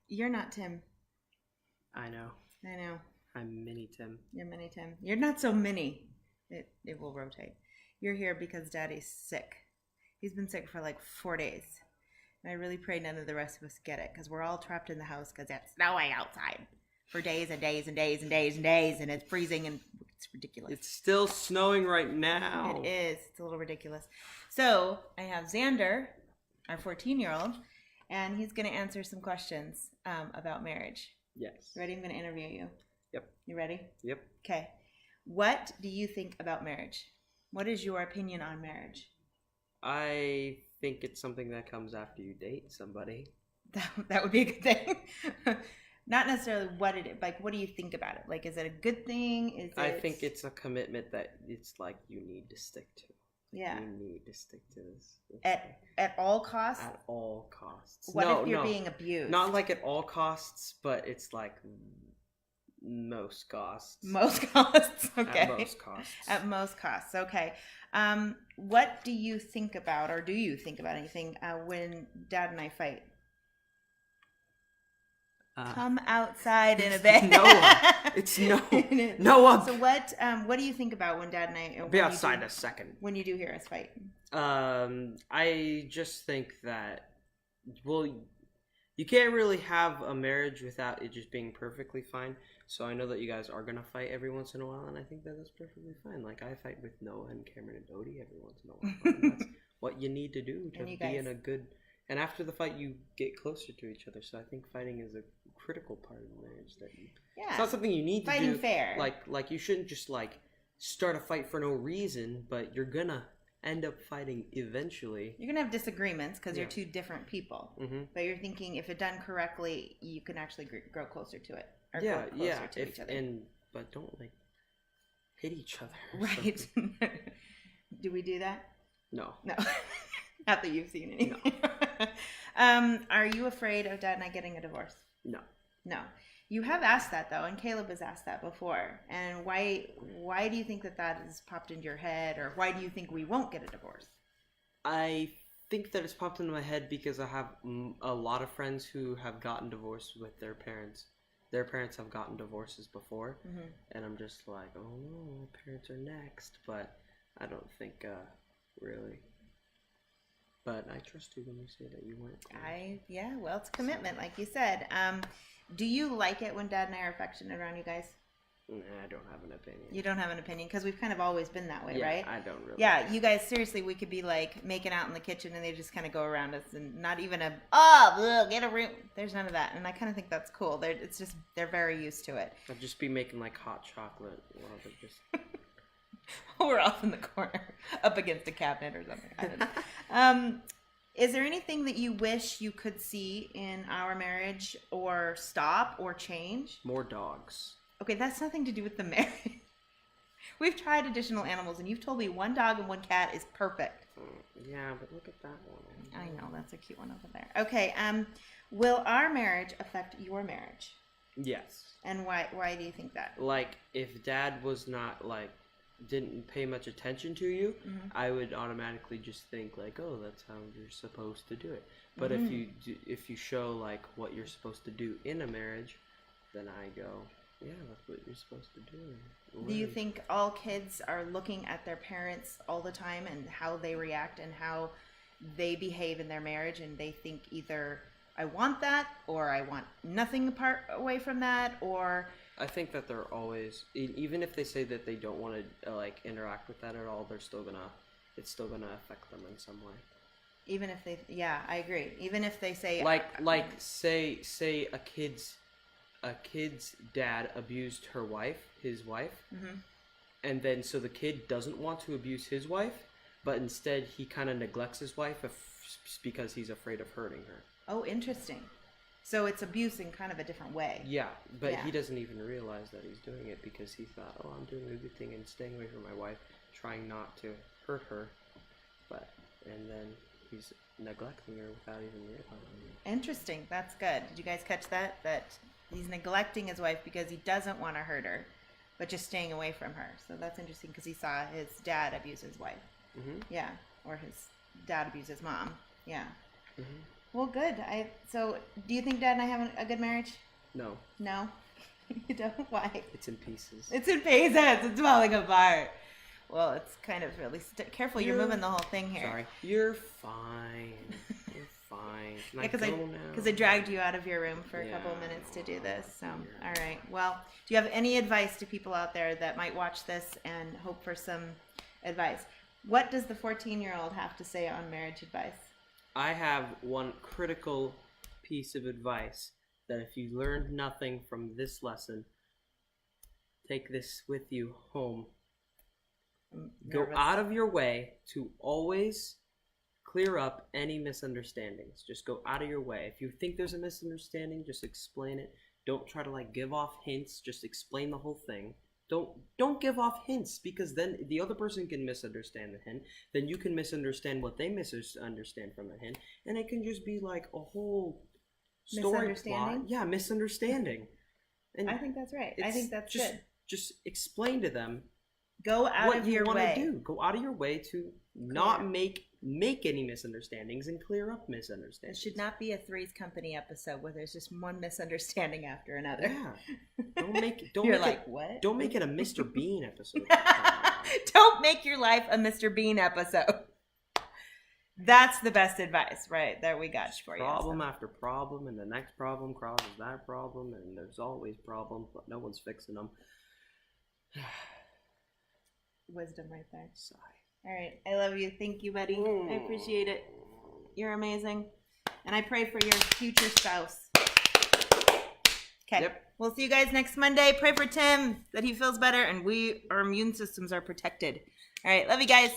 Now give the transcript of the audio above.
You're not Tim. I know. I know. I'm mini Tim. You're mini Tim. You're not so mini. It will rotate. You're here because Daddy's sick. He's been sick for like 4 days. And I really pray none of the rest of us get it because we're all trapped in the house because it's snowing outside for days and days and days and days and days, and it's freezing and it's ridiculous. It's still snowing right now. It is. It's a little ridiculous. So I have Xander, our 14-year-old, and he's going to answer some questions about marriage. Yes. You ready? I'm going to interview you. Yep. You ready? Yep. Okay. What do you think about marriage? What is your opinion on marriage? I think it's something that comes after you date somebody. That would be a good thing. Not necessarily what it is. Like, what do you think about it? Like, is it a good thing? I think it's a commitment that it's like you need to stick to. Yeah. You need to stick to this. At all costs? At all costs. What if you're being abused? Not like at all costs, but it's like most costs. Most costs, okay. At most costs. At most costs, okay. What do you think about, or do you think about anything when Dad and I fight? Come outside in a bit. Noah. It's Noah. So what do you think about when Dad and I... Be outside a second. When you do hear us fight? I just think that, well, you can't really have a marriage without it just being perfectly fine. So I know that you guys are going to fight every once in a while, and I think that that's perfectly fine. Like, I fight with Noah and Cameron and Odie every once in a while. That's what you need to do to be in a good... And after the fight, you get closer to each other. So I think fighting is a critical part of marriage. It's not something you need to do. Fighting fair. Like you shouldn't just like start a fight for no reason, but you're gonna end up fighting eventually. You're gonna have disagreements because you're two different people. Mm-hmm. But you're thinking if it done correctly, you can actually grow closer to it. Or grow closer to each other. But don't like hit each other. Right. Do we do that? No. Not that you've seen any. No. Are you afraid of Dad and I getting a divorce? No. You have asked that though, and Caleb has asked that before. And why do you think that has popped into your head, or why do you think we won't get a divorce? I think that it's popped into my head because I have a lot of friends who have gotten divorced with their parents. Their parents have gotten divorces before, and I'm just like, oh no, parents are next. But I don't think really. But I trust you when you say that you weren't. Well, it's commitment, like you said. Do you like it when Dad and I are affectionate around you guys? Nah, I don't have an opinion. You don't have an opinion because we've kind of always been that way, right? I don't really. Yeah, you guys, seriously, we could be like making out in the kitchen and they just kind of go around us and not even get a room. There's none of that. And I kind of think that's cool. They're very used to it. I'd just be making like hot chocolate while they're just... We're off in the corner, up against a cabinet or something. I don't know. Is there anything that you wish you could see in our marriage, or stop, or change? More dogs. Okay, that's nothing to do with the marriage. We've tried additional animals, and you've told me 1 dog and 1 cat is perfect. Yeah, but look at that one. I know, that's a cute one over there. Okay, will our marriage affect your marriage? Yes. And why do you think that? Like, if Dad was not like didn't pay much attention to you, I would automatically just think like, oh, that's how you're supposed to do it. But if you show like what you're supposed to do in a marriage, then I go, yeah, that's what you're supposed to do. Do you think all kids are looking at their parents all the time and how they react and how they behave in their marriage, and they think either I want that or I want nothing away from that, or... I think that they're always, even if they say that they don't want to like interact with that at all, it's still gonna affect them in some way. Even if they, I agree. Even if they say, say a kid's dad abused his wife, and then so the kid doesn't want to abuse his wife, but instead he kind of neglects his wife because he's afraid of hurting her. Oh, interesting. So it's abuse in kind of a different way. Yeah, but he doesn't even realize that he's doing it because he thought, oh, I'm doing a good thing and staying away from my wife, trying not to hurt her. And then he's neglecting her without even realizing it. Interesting. That's good. Did you guys catch that? That he's neglecting his wife because he doesn't want to hurt her, but just staying away from her. So that's interesting because he saw his dad abuse his wife. Yeah, or his dad abuse his mom. Yeah. Well, good. So, do you think Dad and I have a good marriage? No, No, you don't. Why? it's in pieces. It's in pieces. It's falling apart. Well, it's kind of really careful. You're moving the whole thing here. Sorry. You're fine. You're fine. Can I Because go now? I dragged you out of your room for a couple of minutes to do this. So, all right. Well, do you have any advice to people out there that might watch this and hope for some advice? What does the 14-year-old have to say on marriage advice? I have one critical piece of advice that if you learned nothing from this lesson, take this with you home. Go out of your way to always clear up any misunderstandings. Just go out of your way. If you think there's a misunderstanding, just explain it. Don't try to like give off hints. Just explain the whole thing. Don't give off hints, because then the other person can misunderstand the hint. Then you can misunderstand what they misunderstand from the hint, and it can just be like a whole story plot. Yeah, misunderstanding. And I think that's right. I think that's good. Just explain to them. Go out of your way. What you want to do. Go out of your way to not make any misunderstandings and clear up misunderstandings. It should not be a Three's Company episode where there's just one misunderstanding after another. Yeah. What? Don't make it a Mr. Bean episode. Don't make your life a Mr. Bean episode. That's the best advice, right? There we got for you. Problem after problem, and the next problem crosses that problem, and there's always problems, but no one's fixing them. Wisdom right there. Sigh. All right. I love you. Thank you, buddy. I appreciate it. You're amazing. And I pray for your future spouse. Okay. Yep. We'll see you guys next Monday. Pray for Tim that he feels better and our immune systems are protected. All right. Love you guys.